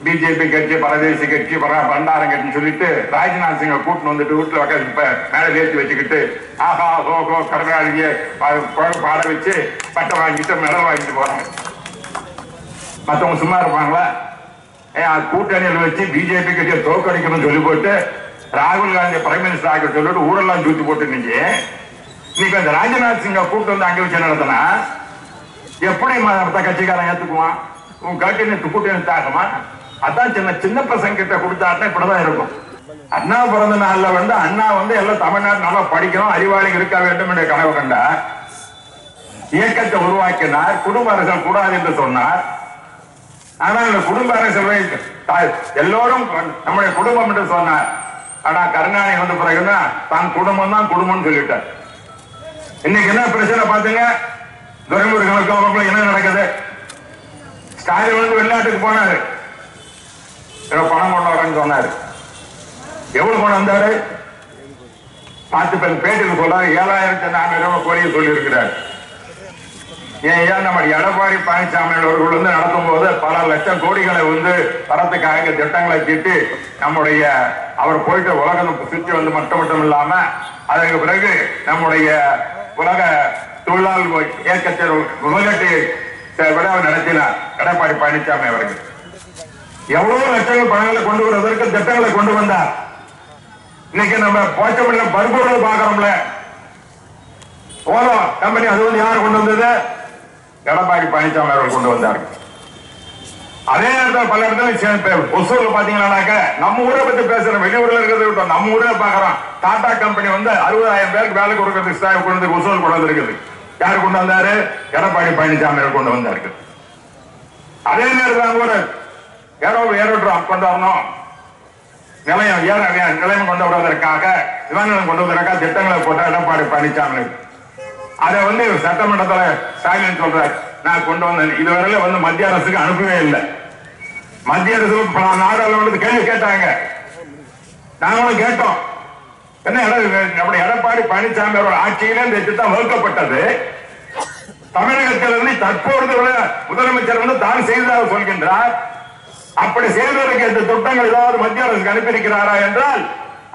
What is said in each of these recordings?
BJP கட்சி, பரதேசி கட்சி, பண்டாரம் கட்சின்னு சொல்லிட்டு ராஜ்நாத் சிங்கை கூட்டின்னு வந்துட்டு வீட்டுல மேல ஏற்றி வச்சுக்கிட்டு ஆஹா ஹோகோ கருணாநிதியை பாட வச்சு பட்டம் வாங்கிட்டு மெடல் வாங்கிட்டு போறாங்க. மற்றவங்க சும்மா இருப்பாங்களா? கூட்டணியில் வச்சு பிஜேபி கட்சியை தோக்கடிக்கணும்னு சொல்லி போட்டு ராகுல் காந்தி பிரைம் மினிஸ்டர் ஆக சொல்லிட்டு ஊரெல்லாம் தூக்கி போட்டு இன்னைக்கு அந்த ராஜ்நாத் சிங்கை கூட்டு வந்து அங்க வச்சு நடத்தினா எப்படி மற்ற கட்சிக்காரன் ஏத்துக்குவான்? உன் கட்சி கூட்டணி தாக்குமா? அதான் சின்ன பசங்க கிட்ட கொடுத்தாருன்னா இப்படிதான் இருக்கும். அண்ணா பிறந்த நாள்ல அண்ணா எல்லாம் தமிழ்நாடு நல்லா படிக்கணும், அறிவாளிகள் இருக்க வேண்டும் என்ற கனவு கண்டார். இயக்கத்தை உருவாக்கினார். குடும்ப அரசியல் கூடாது என்று சொன்னார். ஆனால் இந்த குடும்ப அரசியல் எல்லோரும் நம்முடைய குடும்பம் என்று சொன்னார். ஆனா கருணாநிதி வந்த பிறகுன்னா தான் குடும்பம் தான் குடும்பம்னு சொல்லிட்டார். இன்னைக்கு என்ன பிரச்சனை பாத்துங்க. துரைமுருகனுக்கு அவங்களும் என்ன நடக்குது? ஸ்டாலின் வெளிநாட்டுக்கு போனாரு, பணம் கொண்டு வரேன்னு சொன்னாரு. எவ்வளவு கொண்டு வந்தாரு? 10 பேர் பேட்டியில் சொல்றாரு 7400 கோடியை சொல்லி இருக்கிறார். ஏன் நம்ம எடப்பாடி பழனிசாமி அவர்கள் நடத்தும் போது பல லட்சம் கோடிகளை வரத்துக்காக திட்டங்களை தீட்டி நம்முடைய அவர் போயிட்டு உலகம் சுற்றி மட்டும் இல்லாம அதற்கு பிறகு நம்முடைய உலக தொழிலாளர் இயக்கத்தில் முதலீட்டு விழா நடத்தினார் எடப்பாடி பழனிசாமி அவர்கள். எவ்வளவு லட்சங்கள் பணங்களை கொண்டு வருவதற்கு திட்டங்களை கொண்டு வந்தார். இன்னைக்கு நம்ம போச்சப்பட்ட பருப்பொருள் பாக்குறோம்ல, ஓலோ கம்பெனி அது யார் கொண்டு வந்தது? எடப்பாடி பழனிசாமி அவர்கள் கொண்டு வந்தார்கள். அதே நேரத்தில் பல இடத்துல ஒசூர்ல பாத்தீங்கன்னாக்க நம்ம ஊரை பத்தி பேசுறோம், வெளியூர்ல இருக்கிறத விட்டோம், நம்ம ஊரே பாக்குறோம். டாடா கம்பெனி 60,000 பேருக்கு வேலை கொடுக்கறதுக்கு கொண்டு ஒசூர் கொண்டு வந்திருக்குது. யாரு கொண்டு வந்தாரு? எடப்பாடி பழனிசாமி அவர்கள் கொண்டு வந்தார்கள். அதே நேரத்தில் ஒரு ஏரோட்ராம் கொண்டு வரணும், நிலையம் கொண்டு வருவதற்காக விமானம் கொண்டு வருவதற்காக திட்டங்களை போட்ட எடப்பாடி பழனிசாமி அதை சட்டமன்றத்தில் ஸ்டாலின் சொல்றாரு நான் கொண்டு வந்தேன். இதுவரையில மத்திய அரசுக்கு அனுப்பவே இல்லை. மத்திய அரசு பல நாடுகள் கேள்வி கேட்டாங்க, நாங்களும் கேட்டோம். என்ன நம்முடைய எடப்பாடி பழனிசாமி அவர்கள் ஆட்சியில இந்த திட்டம் வகுக்கப்பட்டது. தமிழகத்திலிருந்து தற்போது முதலமைச்சர் தான் செய்ததாக சொல்கின்றார். அப்படி செய்வதற்கு இந்த திட்டங்கள் ஏதாவது மத்திய அரசுக்கு அனுப்பியிருக்கிறாரா என்றால்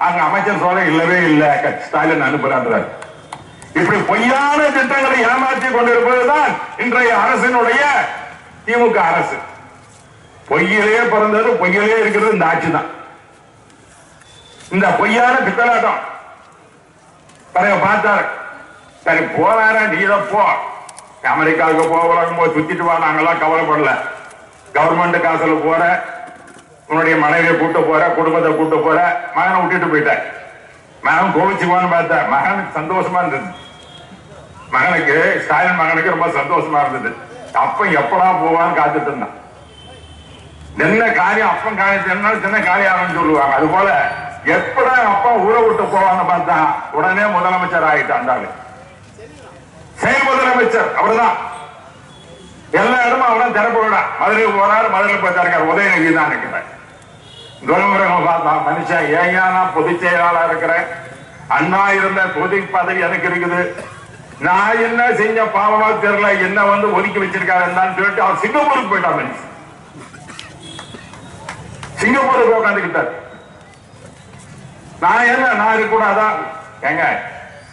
அங்க அமைச்சர் சொல்ல இல்லவே இல்லை, ஸ்டாலின் அனுப்புறார். இப்படி பொய்யான திட்டங்களை ஏமாற்றி கொண்டிருப்பதுதான் இன்றைய அரசினுடைய திமுக அரசு. பொய்யிலே பிறந்தது, பொய்யிலே இருக்கிறது இந்த ஆட்சி தான். இந்த பொய்யான பித்தலாட்டம் பிறகு பார்த்தாரு. சரி போறார நீத போ, அமெரிக்காவுக்கு போ, உலகம் போய் சுத்திட்டு வா, நாங்கெல்லாம் கவலைப்படல. கவர்மெண்ட் காசுல போற, உன்னுடைய மனைவியை கூட்டு போற, குடும்பத்தை கூட்டு போற, மகனை விட்டுட்டு போயிட்ட. மகன் கோவிச்சுக்குவான்னு பார்த்தா மகனுக்கு சந்தோஷமா இருந்தது. மகனுக்கு ஸ்டாலின் மகனுக்கு ரொம்ப சந்தோஷமா இருந்தது. அப்ப எப்படா போவான்னு காத்துட்டு இருந்தான். என்ன காரியம் அப்பன் காரியம் சின்ன காரியம் சொல்லுவாங்க. அது போல எப்படா அப்பா ஊரை விட்டு போவான்னு பார்த்தா உடனே முதலமைச்சர் ஆயிட்டான். செயல் முதலமைச்சர் அவர்தான். எல்லா இடமும் அவரும் திறப்பு விட மதுரைக்கு போறாரு. மதுரையில் போயிருக்காரு. உதயநிதி தான் இருக்கிறேன். துரைமுருகன் பார்த்தா மனுஷன் ஏயா நான் பொதுச் செயலாளர் இருக்கிறேன், அண்ணா இருந்த பொது பதவி எனக்கு இருக்குது, நான் என்ன செஞ்ச பாவமா தெரியல, என்ன ஒதுக்கி வச்சிருக்காரு சொல்லிட்டு அவர் சிங்கப்பூருக்கு போயிட்டார். மனுஷன் சிங்கப்பூருக்கு உட்காந்துக்கிட்டார். நான் என்ன நான் இருக்கக்கூடாதா? ஏங்க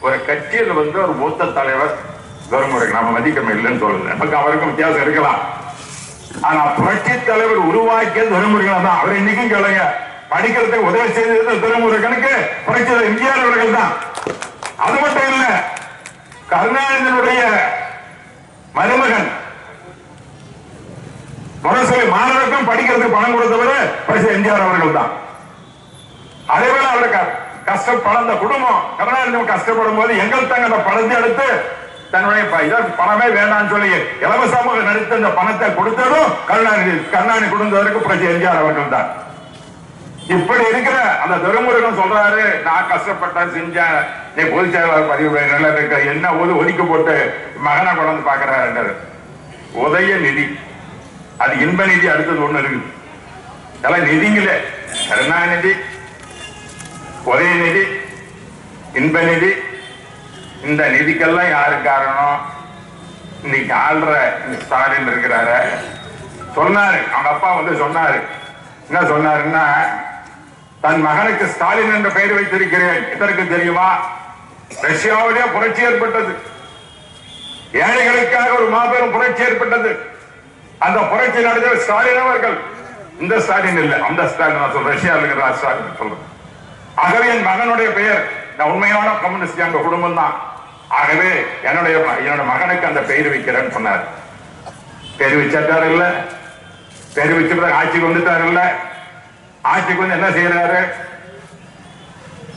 ஒரு கட்சியில் ஒரு மூத்த தலைவர் துரைமுருகன் நம்ம மதிக்கமே இல்லைன்னு சொல்லல, நமக்கு அவருக்கும் வித்தியாசம் இருக்கலாம். ஆனா புரட்சி தலைவர் உருவாக்கிய துரைமுருகன் தான். அவர் இன்னைக்கும் கேளுங்க, படிக்கிறதுக்கு உதவி செய்தது துரைமுருகனுக்கு புரட்சி எம்ஜிஆர் அவர்கள் தான். அது மட்டும் இல்ல, கருணாநிதியினுடைய மருமகன் முரசொலி மாணவருக்கும் படிக்கிறதுக்கு பணம் கொடுத்தவர் புரட்சி எம்ஜிஆர் அவர்கள் தான். அதேவேளை அவருக்கு கஷ்டப்பட குடும்பம் கருணாநிதி கஷ்டப்படும் போது எங்கள் தாங்க அந்த பணத்தை எடுத்து தன்னுடைய பணமே வேண்டாம்னு சொல்லி இலவசமாக நடித்த இந்த பணத்தை கொடுத்ததும் கருணாநிதி கொடுத்ததற்கு புரட்சி எம்ஜிஆர் அவர்கள் தான். இப்படி இருக்கிற அந்த துரைமுருகன் சொல்றாரு, நான் கஷ்டப்பட்டேன் செஞ்சேன், நீ பொதுச் செயலாளர் பதிவு நல்லா இருக்க, என்ன ஒதுக்கி போட்டு மகனை கொண்டு பாக்குறாரு. உதயநிதி அது இன்ப நிதி, அடுத்தது ஒண்ணு இருக்குது. இதெல்லாம் நிதிங்களே, கருணாநிதி, உதயநிதி, இன்ப நிதி. இந்த நிதிக்கெல்லாம் யாரு காரணம்? இன்னைக்கு ஆள்ற ஸ்டாலின் இருக்கிறாரு. சொன்னாரு, அவங்க அப்பா சொன்னாரு, என்ன சொன்னாருன்னா, தன் மகனுக்கு ஸ்டாலின் என்ற பெயர் வைத்திருக்கிறேன். இதற்கு தெரியுமா, ரஷ்யாவிலே புரட்சி ஏற்பட்டது, ஏழைகளுக்காக ஒரு மாபெரும் புரட்சி ஏற்பட்டது. அந்த புரட்சி நடந்த ஸ்டாலின் அவர்கள். இந்த ஸ்டாலின் இல்ல, அந்த ஸ்டாலின் நான் சொல்றேன், ரஷ்யாவில் இருக்கிற ஸ்டாலின் சொல்றேன். ஆகவே என் மகனுடைய பெயர், நான் உண்மையான கம்யூனிஸ்ட் எங்க குடும்பம் தான், ஆகவே என்னோட மகனுக்கு அந்த பெயர் வைக்கிறேன்னு சொன்னார். பெயர் வச்சாரு இல்ல, பெயர் வச்சு ஆட்சிக்கு வந்துட்டாரு இல்ல. ஆட்சிக்கு வந்து என்ன செய்யறாரு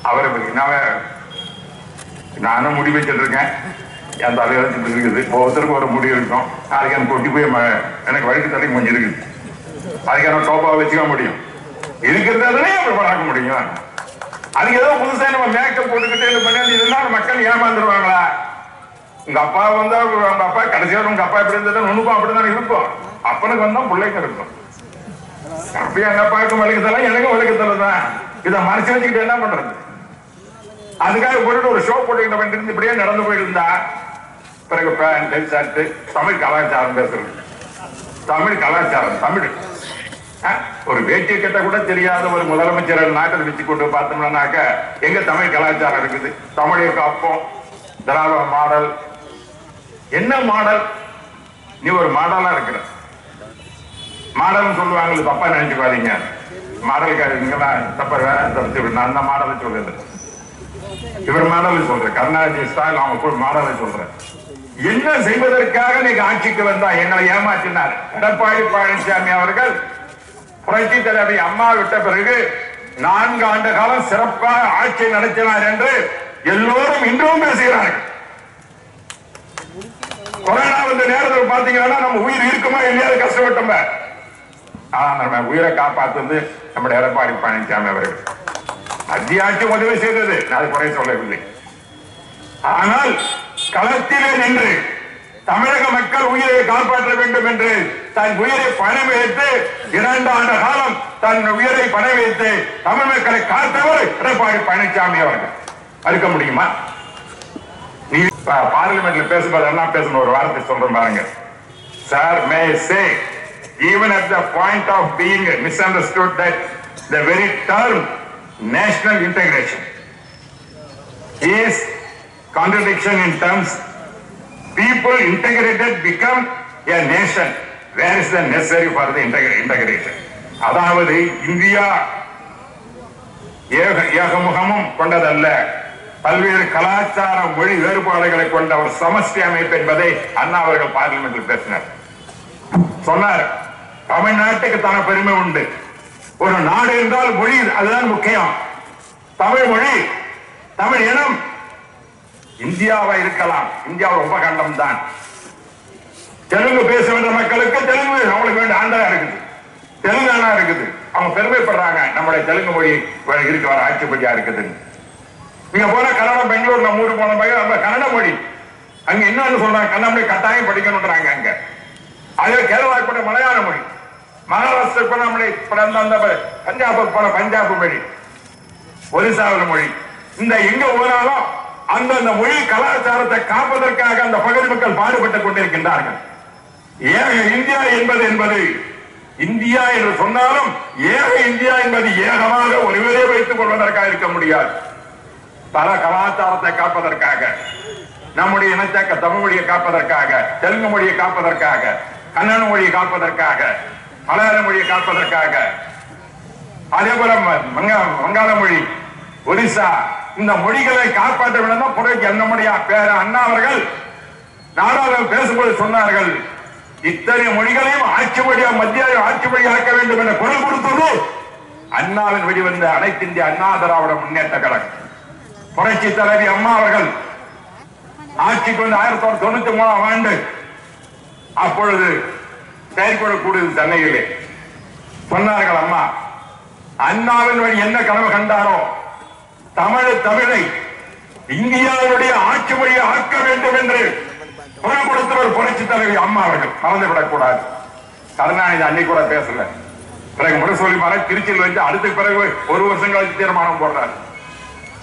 அவரு, நானும் முடி வச்சுட்டு இருக்கேன், என் தலைவருக்கு இருக்குது, ஒவ்வொருத்தருக்கும் ஒரு முடிவு இருக்கும். அதுக்கு எனக்கு கொட்டி போய் எனக்கு வயிற்று தலை கொஞ்சம் இருக்குது, அதுக்கு எனக்கு டோப்பாவை வச்சுக்க முடியும், இருக்கிறதாலே அப்படி பார்க்க முடியும். அதுக்கு ஏதோ புதுசா நம்ம மேக்கப் போட்டுக்கிட்டு இது பண்ணி இதெல்லாம் மக்கள் ஏமாந்துருவாங்களா? உங்க அப்பா வந்தா உங்க அப்பா கடைசியோட உங்க அப்பா எப்படி இருந்தது உனக்கும் அப்படிதான் இருக்கும். அப்பனுக்கு வந்தா பிள்ளைங்க இருக்கும். அப்படியே எங்க அப்பாவுக்கும் வலிக்கத்தல, எனக்கும் வலிக்கத்தல தான். இதை மறைச்சு வச்சுக்கிட்டு என்ன பண்றது? அதுக்காக போட்டு ஒரு ஷோ போட்டுக்கிட்ட வேண்டியிருந்து இப்படியே நடந்து போயிருந்தா பிறகு பேண்ட் தமிழ் கலாச்சாரம் பேசுறது, தமிழ் கலாச்சாரம், தமிழ் ஒரு வேட்டியை கட்ட கூட தெரியாத ஒரு முதலமைச்சர் நாட்டில் வச்சு கொண்டு பார்த்தோம்னாக்க எங்க தமிழ் கலாச்சாரம் இருக்குது? தமிழுக்கு அப்பம், திராவிட மாடல். என்ன மாடல்? நீ ஒரு மாடலா இருக்கிற, மாடல் சொல்லுவாங்க, தப்பா நினைச்சுக்காதீங்க. மாடலுக்காரங்களா தப்பா நான் அந்த மாடலை சொல்றது, இவர் மாடல் சொல்றேன், கருணாநிதி ஸ்டாலின் அவங்க மாடலை சொல்றேன். என்ன செய்வதற்காக நீங்க ஆட்சிக்கு வந்தா எங்களை ஏமாற்றினார் எடப்பாடி பழனிசாமி அவர்கள். புரட்சி தலைவி அம்மா விட்ட பிறகு 4 ஆண்டு காலம் சிறப்பாக ஆட்சி நடத்தினார் என்று எல்லோரும் இன்றும் பேசுகிறார்கள். கொரோனா வந்த நேரத்தில் பாத்தீங்கன்னா நம்ம உயிர் இருக்குமா இல்லையா கஷ்டப்பட்டோம். நம்ம உயிரை காப்பாற்றுவது நம்முடைய எடப்பாடி பழனிசாமி அவர்கள். மத்திய ஆட்சி உதவி செய்தது, அது குறை சொல்லவில்லை. ஆனால் களத்திலே நின்று தமிழக மக்கள் உயிரை காப்பாற்ற வேண்டும் என்று தன் உயிரை பணம் வைத்து 2 ஆண்டு காலம் தன் உயிரை பணம் வைத்து தமிழ் மக்களை காத்தவர் எடப்பாடி பழனிசாமி அவர்கள். மறுக்க முடியுமா? நீ பார்லிமெண்ட்ல பேசும்போது என்ன பேசணும், ஒரு வார்த்தை சொல்றேன் பாருங்க. Sir, may I say, even at the point of being misunderstood that the very term national integration is contradiction in terms. People integrated become a nation. Where is the necessary for the integration? அதாவது India ஏகமுகமும் கொண்டதல்ல, பல்வேறு கலாச்சார மொழி வேறுபாடுகளை கொண்ட ஒரு சமஷ்டி அமைப்பு என்பதை அண்ணா அவர்கள் பார்லிமெண்டில் பேசினார். சொன்னார், தமிழ்நாட்டுக்கு தன பெருமை உண்டு. ஒரு நாடு என்றால் மொழி, அதுதான் முக்கியம். தமிழ் மொழி, தமிழ் இனம் இந்தியாவா இருக்கலாம், இந்தியாவில் உபகண்டம் தான். தெலுங்கு பேசுகின்ற மக்களுக்கு தெலுங்கு அவங்களுக்கு வேண்டிய ஆந்திரா இருக்குது, தெலுங்கானா இருக்குது, அவங்க பெருமைப்படுறாங்க நம்முடைய தெலுங்கு மொழி இருக்கு, வர ஆட்சிப்படியா இருக்குது. நீங்க போன கன்னடம், பெங்களூர், நம்ம ஊருக்கு போன நம்ம கன்னட மொழி, அங்க இன்னொன்னு சொல்றாங்க, கன்னட மொழி கட்டாயம் படிக்கணும்ன்றாங்க அங்க. அதே கேரளா கூட மலையாள மொழி, மகாராஷ்டிரா கூட நம்முடைய பஞ்சாபுக்கு போன பஞ்சாபு மொழி, ஒரிசாவில் மொழி. இந்த எங்க போனாலும் அந்தந்த மொழி கலாச்சாரத்தை காப்பதற்காக அந்த பகுதி மக்கள் பாடுபட்டுக் கொண்டிருக்கின்றார்கள். ஏக இந்தியா என்பது இந்தியா என்று சொன்னாலும் ஏக இந்தியா என்பது ஏகமாக ஒருவரே வைத்துக் கொள்வதற்காக இருக்க முடியாது. பல கலாச்சாரத்தை காப்பதற்காக, நம்முடைய இனத்தக்க தமிழ் மொழியை காப்பதற்காக, தெலுங்கு மொழியை காப்பதற்காக, கன்னட மொழியை காப்பதற்காக, மலையாள மொழியை காப்பதற்காக, அதே போல வங்காள மொழி, ஒரிசா, இந்த மொழிகளை காப்பாற்ற வேண்டும். புரட்சி நம்முடைய பேர அண்ணா அவர்கள் நாடாளுமன்றம் பேசும்போது சொன்னார்கள், இத்தனை மொழிகளையும் ஆட்சி மொழியா, மத்திய ஆட்சி மொழியாக்க வேண்டும் என குரல் கொடுத்தது அண்ணாவின் வெளிவந்த அனைத்து இந்திய அண்ணா திராவிட முன்னேற்ற கழகம். புரட்சி தலைவி அம்மா அவர்கள் ஆட்சிக்கு வந்து 1993ஆம் ஆண்டு, அப்பொழுது செயற்குழு கூடுதல் சென்னையிலே சொன்னார்கள், அம்மா அண்ணாவின் வழி என்ன கனவு கண்டாரோ தமிழை இந்தியாவுடைய ஆட்சி மொழியை ஆக்க வேண்டும் என்று குரல் கொடுத்தவர் புரட்சி தலைவி அம்மா அவர்கள். மறந்துவிடக் கூடாது. கருணாநிதி அன்னைக்கு கூட பேசல, பிறகு முரசொலி மலை திருச்சியில் வச்சு அடுத்த பிறகு 1 வருஷம் கழிச்சு தீர்மானம் போடுறாரு.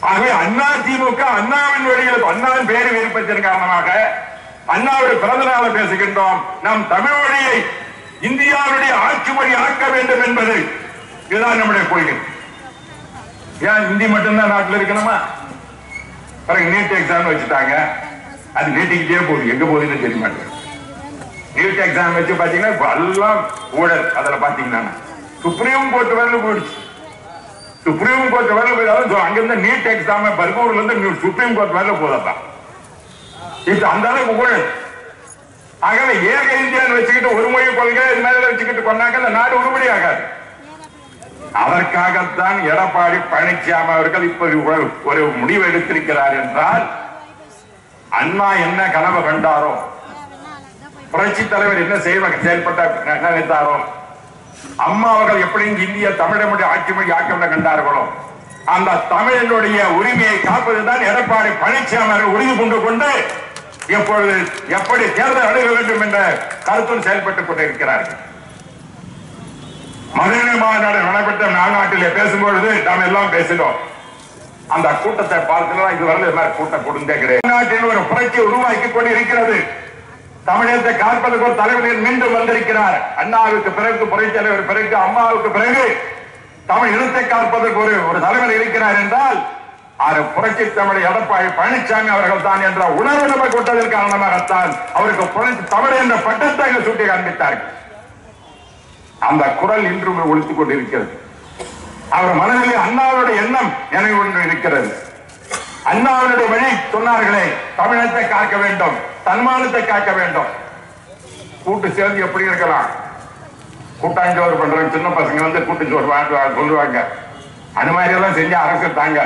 ஆகவே அண்ணா திமுக அண்ணாவின் வழியில் அண்ணாவின் பேரை விருப்பத்தின் காரணமாக அண்ணாவுடைய பிறந்த நாளை பேசுகின்றோம். நம் தமிழ் மொழியை இந்தியாவுடைய ஆட்சி மொழி ஆக்க வேண்டும் என்பது இதுதான் நம்முடைய கொள்கை. ஏன் இந்தி மட்டும்தான் நாட்டில் இருக்கணுமா? பிறகு நீட் எக்ஸாம் வச்சுட்டாங்க. அது நீட்டிக்கிட்டே போகுது, எங்க போகுதுன்னு தெரிய மாட்டேங்குது. நீட் எக்ஸாம் வச்சு பாத்தீங்கன்னா எல்லாம் ஊழல். அதுல பாத்தீங்கன்னா சுப்ரீம் கோர்ட் வரல போயிடுச்சு. சுப்ரீம் கோர்ட் வரல போயிடாலும் அங்கிருந்து நீட் எக்ஸாம் பர்கூர்ல இருந்து சுப்ரீம் கோர்ட் வரல போதப்பா. இப்ப அந்த அளவுக்கு ஊழல். ஆகவே ஏக இந்தியான்னு வச்சுக்கிட்டு ஒரு மொழி கொள்கை இது மேல வச்சுக்கிட்டு கொண்டாங்க அந்த நாடு உருப்படி ஆகாது. அதற்காகத்தான் எடப்பாடி பழனிசாமி அவர்கள் இப்ப ஒரு முடிவு எடுத்திருக்கிறார் என்றால், அண்ணா என்ன கனவு கண்டாரோ, புரட்சி தலைவர் என்ன செயல்பட்ட நினைத்தாரோ, அம்மா அவர்கள் எப்படி இந்திய தமிழனுடைய ஆட்சி மொழி ஆக்கம் கண்டார்களோ, அந்த தமிழனுடைய உரிமையை காப்பதுதான் எடப்பாடி பழனிசாமி அவர்கள் உறுதி கொண்டு எப்பொழுது எப்படி தேர்தல் அணுக வேண்டும் என்ற கருத்துடன் செயல்பட்டுக் கொண்டிருக்கிறார்கள். மதுரை மாநாடு நடைபெற்ற மாநாட்டிலே பேசும்பொழுது நாம் எல்லாம் பேசினோம். அந்த கூட்டத்தை பார்க்கலாம், இதுவரை கூட்டம் கொடுத்தே கிடையாது. நாட்டில் ஒரு புரட்சி உருவாக்கி கொண்டிருக்கிறது. தமிழகத்தை காப்பதற்கு ஒரு தலைவர் மீண்டும் வந்திருக்கிறார். அண்ணாவுக்கு பிறகு புரட்சி தலைவர் பிறகு அம்மாவுக்கு பிறகு தமிழ் இனத்தை காப்பதற்கு ஒரு தலைவர் இருக்கிறார் என்றால் அது புரட்சி தமிழ் எடப்பாடி பழனிசாமி அவர்கள் தான் என்ற உணர்வு நமக்கு கொண்டதற்கு காரணமாகத்தான் அவருக்கு புரட்சி தமிழ் என்ற பட்டத்தை சுட்டி காண்பித்தார்கள். அந்த குரல் இன்றும் ஒழித்துக் கொண்டிருக்கிறது. அவர் மனதிலே அண்ணாவுடைய எண்ணம் நினைவு கொண்டு இருக்கிறது. அண்ணாவுடைய வழி சொன்னார்களே, தமிழத்தை காக்க வேண்டும், தன்மானத்தை காக்க வேண்டும். கூட்டு சேர்ந்து எப்படி இருக்கலாம்? கூட்டாஞ்சோறு பண்றாங்க, சின்ன பசங்க வந்து கூட்டுச்சோறு சொல்லுவாங்க. அது மாதிரி எல்லாம் செஞ்சு அரசு தாங்க.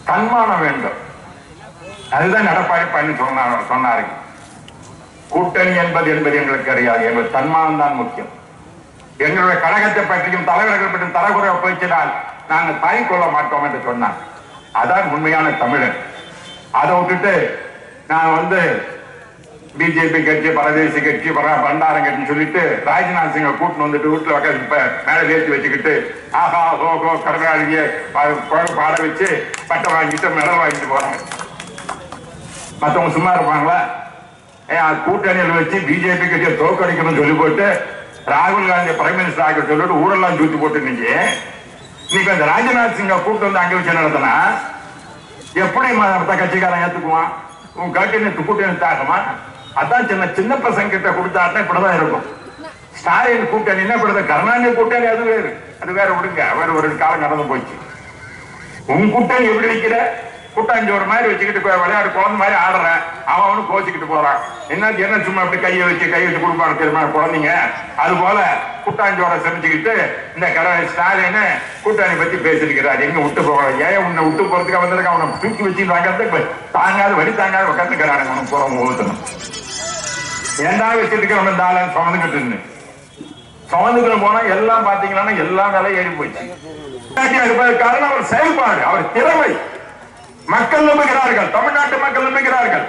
தன்மானம் வேண்டும். அதுதான் எடப்பாடி பழனிசாமி சொன்னார்கள். கூட்டணி என்பது எங்களுக்கு கிடையாது, எங்களுக்கு தன்மானம் தான் முக்கியம். எங்களுடைய கழகத்தை பற்றியும் தலைவர்கள் பற்றியும் தரக்குறை பேச்சினால் நாங்கள் தாய் கொள்ள மாட்டோம் என்று சொன்னார். அதான் உண்மையான தமிழன். அதை விட்டுட்டு நான் வந்து பிஜேபி கட்சி, பரதேசி கட்சி, பண்டாரம் கட்சின்னு சொல்லிட்டு ராஜ்நாத் சிங்கை கூட்டின்னு வந்துட்டு வீட்டுல மேல ஏற்றி வச்சுக்கிட்டு ஆஹா ஹோகோ கடற்காரிய பாட வச்சு பட்டம் வாங்கிட்டு மெடல் வாங்கிட்டு போறாங்க. மற்றவங்க சும்மா இருப்பாங்களா? கூட்டணியில் வச்சு பிஜேபி கட்சியை தோக்கடிக்கணும்னு சொல்லி போட்டு ராகுல் காந்தி பிரைம் மினிஸ்டர் ஆக சொல்லிட்டு ஊரெல்லாம் தூக்கி போட்டு நீங்க இந்த ராஜ்நாத் சிங்கை கூட்டு வந்து அங்க வச்சு நடத்தினா எப்படி மற்ற கட்சிக்காரன் ஏத்துக்குவான்? உன் கட்சி கூட்டணி தாக்குமா? அதான் சின்ன பசங்க கிட்ட கொடுத்தாருன்னா இப்படிதான் இருக்கும். ஸ்டாலின் கூட்டணின்னா இப்படிதான். கருணாநிதி கூட்டணி அது வேற விடுங்க, அவர் ஒரு காலம் நடந்து போச்சு. உன் கூட்டணி எப்படி வைக்கிற? கூட்டாஞ்சோறு மாதிரி வச்சுக்கிட்டு விளையாடு குழந்தை மாதிரி ஆடுறேன், அவனும் கோச்சிக்கிட்டு போறான். என்ன சும்மா அப்படி கையை வச்சு கொடுப்பாரு தெரியுமா குழந்தைங்க? அது போல கூட்டாஞ்சோரை செஞ்சுக்கிட்டு இந்த ஸ்டாலின் கூட்டணி பத்தி பேசிருக்கிறார். எங்க விட்டு போகலாம்? ஏன் உன்னை விட்டு போறதுக்கு வந்திருக்க? அவனை தூக்கி வச்சு வாங்கிறது தாங்காது, வழி தாங்காது உட்காந்துக்கிறாங்க. அவனுக்கு போறவங்க ஒவ்வொருத்தனும் ஏண்டா வச்சிருக்கிறவன் இந்த ஆளு சுமந்துக்கிட்டு போனா எல்லாம் பாத்தீங்கன்னா எல்லாம் வேலை ஏறி போயிடுச்சு. காரணம் அவர் செயல்பாடு, அவர் திறமை. மக்கள் நம்புகிறார்கள், தமிழ்நாட்டு மக்கள் நம்புகிறார்கள்,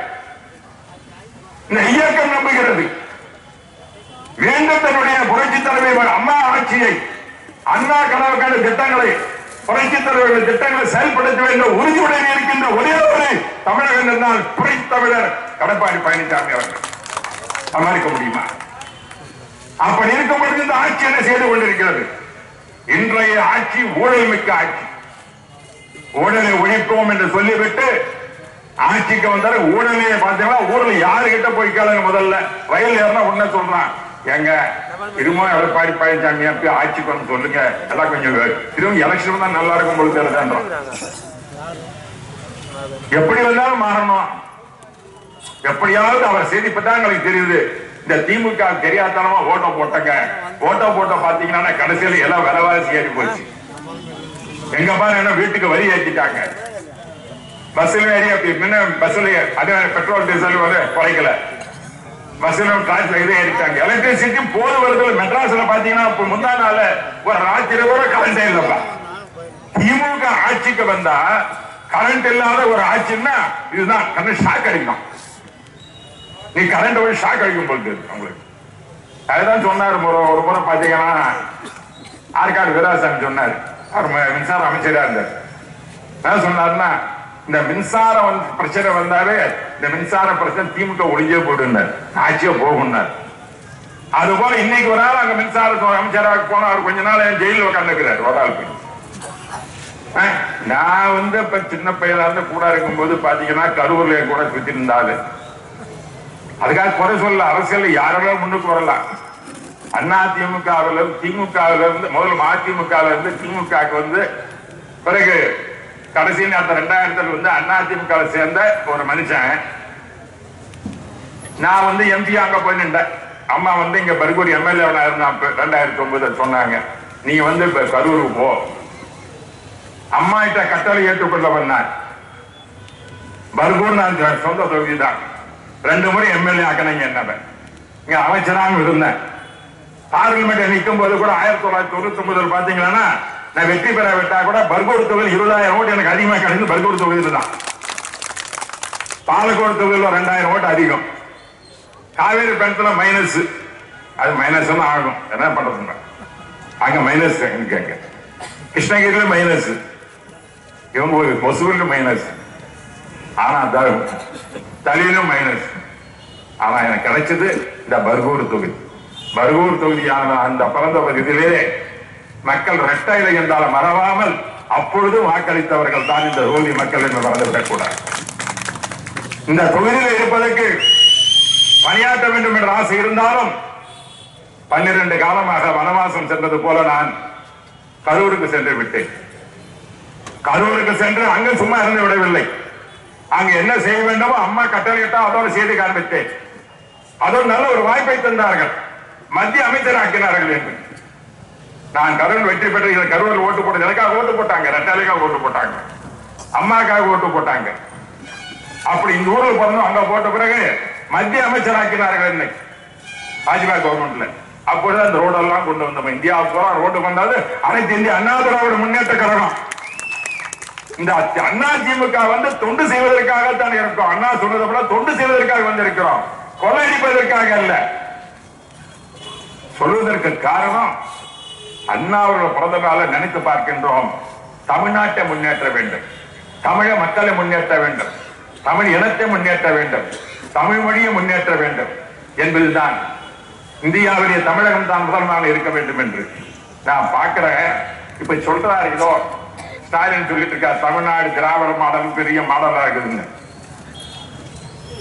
இந்த இயக்கம் நம்புகிறது. வேண்டும் தன்னுடைய புரட்சி தலைவர் அம்மா ஆட்சியை, அண்ணா கனவுக்கான திட்டங்களை, புரட்சி தலைவர்கள் திட்டங்களை செயல்படுத்த வேண்டும் உறுதியுடன் இருக்கின்ற ஒரே ஒரு தமிழகம் என்றால் புரட்சி தமிழர் எடப்பாடி பழனிசாமி அவர்கள். சமாளிக்க முடியுமா? அப்படி இருக்கும் பொழுது இந்த ஆட்சி என்ன செய்து கொண்டிருக்கிறது? இன்றைய ஆட்சி ஊழல் மிக்க ஆட்சி. ஊழலை ஒழிப்போம் என்று சொல்லிவிட்டு ஆட்சிக்கு வந்தாரு. ஊழலே பார்த்தீங்கன்னா ஊழல் யாருகிட்ட போய் கேளுங்க. முதல்ல ரயில் ஏறினா உடனே சொல்றான், எங்க திரும்ப எடப்பாடி பழனிசாமி ஆட்சிக்கு வந்து சொல்லுங்க, எல்லாம் கொஞ்சம் திரும்ப எலெக்ஷன் தான் நல்லா இருக்கும் போது தெரியுதுன்றோம். எப்படி வந்தாலும் மாறணும். எப்படியாவது அவர் செய்திப்பட்டா எங்களுக்கு தெரியுது. இந்த திமுக தெரியாதனமா ஓட்டோ போட்டாங்க. ஓட்டோ போட்டோ பாத்தீங்கன்னா கடைசியில் எல்லாம் விலைவாசி ஏறி போச்சு. எங்க பாரு என்ன வீட்டுக்கு வரி ஏற்றிட்டாங்க. பஸ்ல ஏறி பஸ்ல அதே பெட்ரோல் டீசல் குறைக்கல. பஸ்ல இது ஏறிட்டாங்க. எலக்ட்ரிசிட்டி போது வருது. மெட்ராஸ்ல பாத்தீங்கன்னா முந்தா நாள் ஒரு ராத்திரி கூட கரண்ட் இல்லப்பா. திமுக ஆட்சிக்கு வந்தா கரண்ட் இல்லாத ஒரு ஆட்சின்னா இதுதான். கரண்ட் ஷாக் அடிக்கும். நீ கரண்ட் வழி ஷாக் அடிக்கும் போது உங்களுக்கு. அதுதான் சொன்னார். ஒரு முறை பாத்தீங்கன்னா ஆற்காடு வீராசாமி சொன்னார். அவர் மின்சார அமைச்சரா இருந்தார். என்ன சொன்னார்னா, இந்த மின்சாரம் பிரச்சனை வந்தாலே இந்த மின்சார பிரச்சனை திமுக ஒழிஞ்சே போடுனார், ஆட்சியோ போகும்னார். அது போல இன்னைக்கு ஒரு நாள் அங்க மின்சாரத்துறை அமைச்சராக போன அவர் கொஞ்ச நாள் ஜெயிலில் உட்காந்துக்கிறார் ஒரு ஆள் போய். நான் இப்ப சின்ன பையனா இருந்து கூட இருக்கும் போது பாத்தீங்கன்னா கரூர்ல கூட சுத்தி இருந்தாரு. அதுக்காக குறை சொல்ல, அரசியல் யாரெல்லாம் முன்னுக்கு வரலாம். அண்ணா திமுகவில திமுகவில இருந்து முதல்ல அதிமுகவில இருந்து திமுக பிறகு கடைசி நேரத்தில் 2000 அண்ணா திமுக சேர்ந்த ஒரு மனுஷன். நான் எம்பி அங்க போய் நின்றேன். அம்மா இங்க பர்கூர் எம்எல்ஏ இருந்தா 2009 சொன்னாங்க, நீ இப்ப கரூருக்கு போ. அம்மா கிட்ட கட்டளை ஏற்றுக்கொள்ள வந்தார். பர்கூர் நான் சொந்த தொகுதி தான். 2 முறை எம்எல்ஏ ஆக்கினீங்க. என்ன இங்க அமைச்சராக இருந்தேன். பார்லிமெண்ட் நிற்கும் போது கூட 1999 பாத்தீங்கன்னா நான் வெற்றி பெற விட்டா கூட பர்கூர் தொகுதியில் 20,000 ஓட்டு எனக்கு அதிகமாக கிடைக்கும். பர்கூர் தொகுதியில் தான். பாலக்கோடு தொகுதியில் 2,000 ஓட்டு அதிகம். காவேரி பேரத்தில் மைனஸ், அது மைனஸ் தான் ஆகும். என்ன பண்றது அங்க மைனஸ். கிருஷ்ணகிரியில மைனஸ், இவங்க ஒரு மொசூர்ல மைனஸ், ஆனா தலையிலும் மைனஸ். ஆனா எனக்கு கிடைச்சது இந்த பர்கூர் தொகுதி. பர்கூர் தொகுதியான அந்த பிறந்த பகுதியிலே மக்கள் இரட்டை இலை என்றால் மறவாமல் அப்பொழுது வாக்களித்தவர்கள் தான் இந்த தொகுதி மக்கள் என்று மறந்துவிடக்கூடாது. இந்த தொகுதியில் இருப்பதற்கு பணியாற்ற வேண்டும் என்ற ஆசை இருந்தாலும் 12 காலமாக வனவாசம் சென்றது போல நான் கரூருக்கு சென்று விட்டேன். கரூருக்கு சென்று அங்கு சும்மா இருந்து விடவில்லை. அங்கு என்ன செய்ய வேண்டுமோ அம்மா கட்டளையிட்டா அதோடு செய்து காண்பித்தேன். அதோடு நல்ல ஒரு வாய்ப்பை தந்தார்கள், மத்திய அமைச்சராக்கினார்கள் என்று. நான் கரூர் வெற்றி பெற்ற கரூரில் ஓட்டு போட்டது எனக்காக ஓட்டு போட்டாங்க, ரெட்டாலைக்காக ஓட்டு போட்டாங்க, அம்மாக்காக ஓட்டு போட்டாங்க. அப்படி இந்த ஊரில் பிறந்தோம். அங்க போட்ட பிறகு மத்திய அமைச்சராக்கினார்கள் என்னை வாஜ்பாய் கவர்மெண்ட்ல. அப்பொழுது அந்த ரோடெல்லாம் கொண்டு வந்தோம். இந்தியாவுக்கு போற ரோடு கொண்டாது அனைத்து இந்திய அண்ணா திராவிட முன்னேற்ற கழகம். இந்த அண்ணா திமுக தொண்டு செய்வதற்காகத்தான் இருக்கும். அண்ணா சொன்னதை போல தொண்டு செய்வதற்காக வந்திருக்கிறோம், கொள்ளையடிப்பதற்காக அல்ல. சொல்வதற்கு காரணம் அண்ணா அவர்கள் பிறந்த நாளை நினைத்து பார்க்கின்றோம். தமிழ்நாட்டை முன்னேற்ற வேண்டும், தமிழ மக்களை முன்னேற்ற வேண்டும், தமிழ் இனத்தை முன்னேற்ற வேண்டும், தமிழ் மொழியை முன்னேற்ற வேண்டும் என்பதுதான். இந்தியாவிலே தமிழகம் தான் முதல்வராக இருக்க வேண்டும் என்று நான் பார்க்கிறேன். இப்ப சொல்றாரு இதோ ஸ்டாலின் சொல்லிட்டு இருக்கார், தமிழ்நாடு திராவிட மாடல் பெரிய மாடலா இருக்குதுன்னு.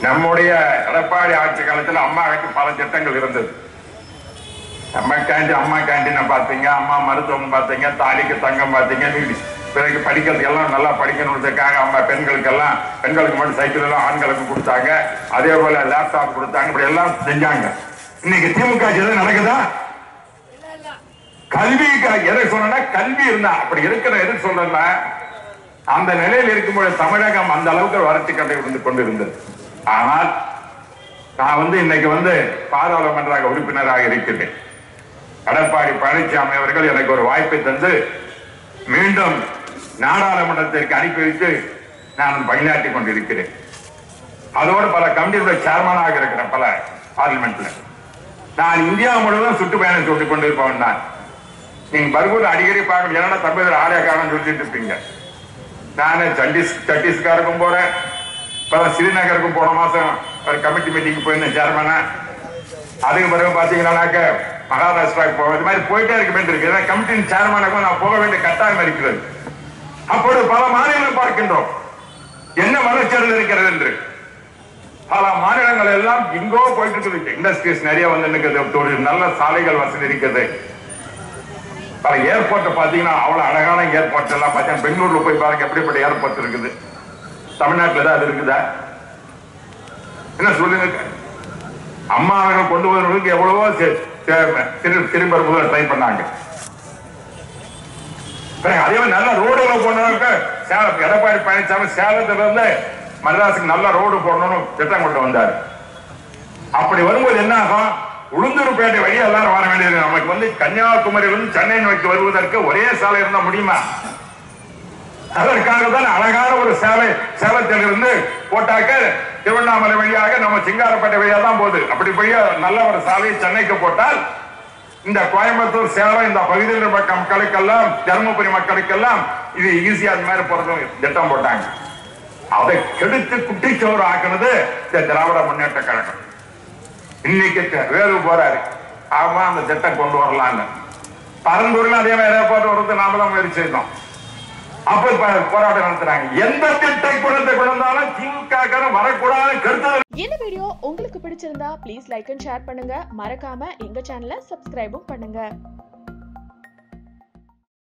நம்முடைய எடப்பாடி ஆட்சி காலத்தில் அம்மாவுக்கு பல திட்டங்கள் இருந்தது. அம்மா கேண்டீன் பாத்தீங்க, அம்மா மருத்துவம் பாத்தீங்க, தாலிக்கு தங்கம் பாத்தீங்க, பிறகு படிக்கிறது எல்லாம் நல்லா படிக்கணுன்றதுக்காக அம்மா பெண்களுக்கு மட்டும் சைக்கிள் எல்லாம் ஆண்களுக்கு கொடுத்தாங்க. அதே போல லேப்டாப் கொடுத்தாங்க. இப்படி எல்லாம் செஞ்சாங்க. இன்னைக்கு திமுக எது நடக்குதா? கல்வி எதை சொன்னா கல்வி இருந்தா அப்படி இருக்கிற எது சொல்றேன்னா அந்த நிலையில் இருக்கும்போது தமிழகம் அந்த அளவுக்கு வளர்ச்சி கண்டை இருந்து கொண்டிருந்தது. ஆனால் நான் இன்னைக்கு பாராளுமன்ற உறுப்பினராக இருக்கிறேன். எடப்பாடி பழனிசாமி அவர்கள் எனக்கு ஒரு வாய்ப்பை தந்து மீண்டும் நாடாளுமன்றத்திற்கு அனுப்பி வைத்து நான் பணியாற்றிக் கொண்டிருக்கிறேன். அதோடு பல கமிட்டியுடைய சேர்மனாக இருக்கிறேன் பல பார்லிமெண்ட்ல. நான் இந்தியா முழுவதும் சுற்றுப்பயணம் சொல்லிக் கொண்டிருப்பவன். நான் நீங்க பர்கூர் அடிக்கடி பார்க்கணும், என்னன்னா தமிழர் ஆலயக்காரன் சொல்லிட்டு இருப்பீங்க. நான் சத்தீஸ்கருக்கும் போறேன், ஸ்ரீநகருக்கும் போன மாசம் ஒரு கமிட்டி மீட்டிங் போயிருந்தேன் சேர்மனா. அதுக்கு பிறகு பாத்தீங்கன்னாக்க மகாராஷ்டிராவுக்கு போக, இது மாதிரி போயிட்டே இருக்க வேண்டியிருக்கு. கமிட்டியின் சேர்மனுக்கும் நான் போக வேண்டிய கட்டாயம் இருக்கிறது. அப்பொழுது பல மாநிலங்கள் பார்க்கின்றோம் என்ன வளர்ச்சியில் இருக்கிறது என்று. பல மாநிலங்கள் எல்லாம் இங்கோ போயிட்டு இருக்கு. இண்டஸ்ட்ரீஸ் நிறைய வந்து நல்ல சாலைகள் வசதி இருக்கிறது. பல ஏர்போர்ட் பாத்தீங்கன்னா அவ்வளவு அழகான ஏர்போர்ட் எல்லாம் பார்த்தீங்கன்னா பெங்களூர்ல போய் பாருங்க எப்படிப்பட்ட ஏர்போர்ட் இருக்குது. தமிழ்நாட்டில் தான் அது இருக்குதா? என்ன சொல்லுங்க. அம்மா அவர்கள் கொண்டு வருவதற்கு எவ்வளவோ திரும்ப முதல்ல ட்ரை பண்ணாங்க. அதே மாதிரி நல்ல ரோடுல போனவங்க சேலம் எடப்பாடி பழனிசாமி சேலத்துல இருந்து மദ്രാஸுக்கு நல்ல ரோடு போடணும்னு திட்டம் கொண்டு வந்தார். அப்படி வரும்போது என்ன ஆகும்? உளுந்தூர்பேட்டை வழியா எல்லாரும் வர வேண்டியது. நமக்கு கன்னியாகுமரியிலிருந்து சென்னை நோக்கி வருவதற்கு ஒரே சாலை இருந்தா முடியுமா? அதற்காக தான் அழகான ஒரு சேலத்தில் இருந்து போட்டாக்க திருவண்ணாமலை வழியாக நம்ம சிங்காரப்பேட்டை வழியா தான் போகுது. அப்படி வழியா நல்ல ஒரு சாலையை சென்னைக்கு போட்டால் இந்த கோயம்புத்தூர் சேலம் இந்த பகுதியில் மக்களுக்கெல்லாம் தருமபுரி மக்களுக்கெல்லாம் இது ஈஸியா அது மாதிரி போறது திட்டம் போட்டாங்க. அதை கெடுத்து குட்டிச்சோறு ஆக்குனது இந்த திராவிட முன்னேற்ற கழகம். இன்னைக்கு வேறு போறாரு. ஆமா அந்த திட்டம் கொண்டு வரலான்னு. பரந்தூர்ல அதே மாதிரி ஏற்பாடு வருது, நாம தான் முயற்சி செய்தோம். அப்ப போராட்டம் நடத்துறாங்க. எந்த திட்டத்தை கொண்டு வந்தாலும் திமுக வரக்கூடாது கருத்து. இந்த வீடியோ உங்களுக்கு பிடிச்சிருந்தா ப்ளீஸ் லைக் அண்ட் ஷேர் பண்ணுங்க. மறக்காம எங்க சேனலை சப்ஸ்கிரைபும் பண்ணுங்க.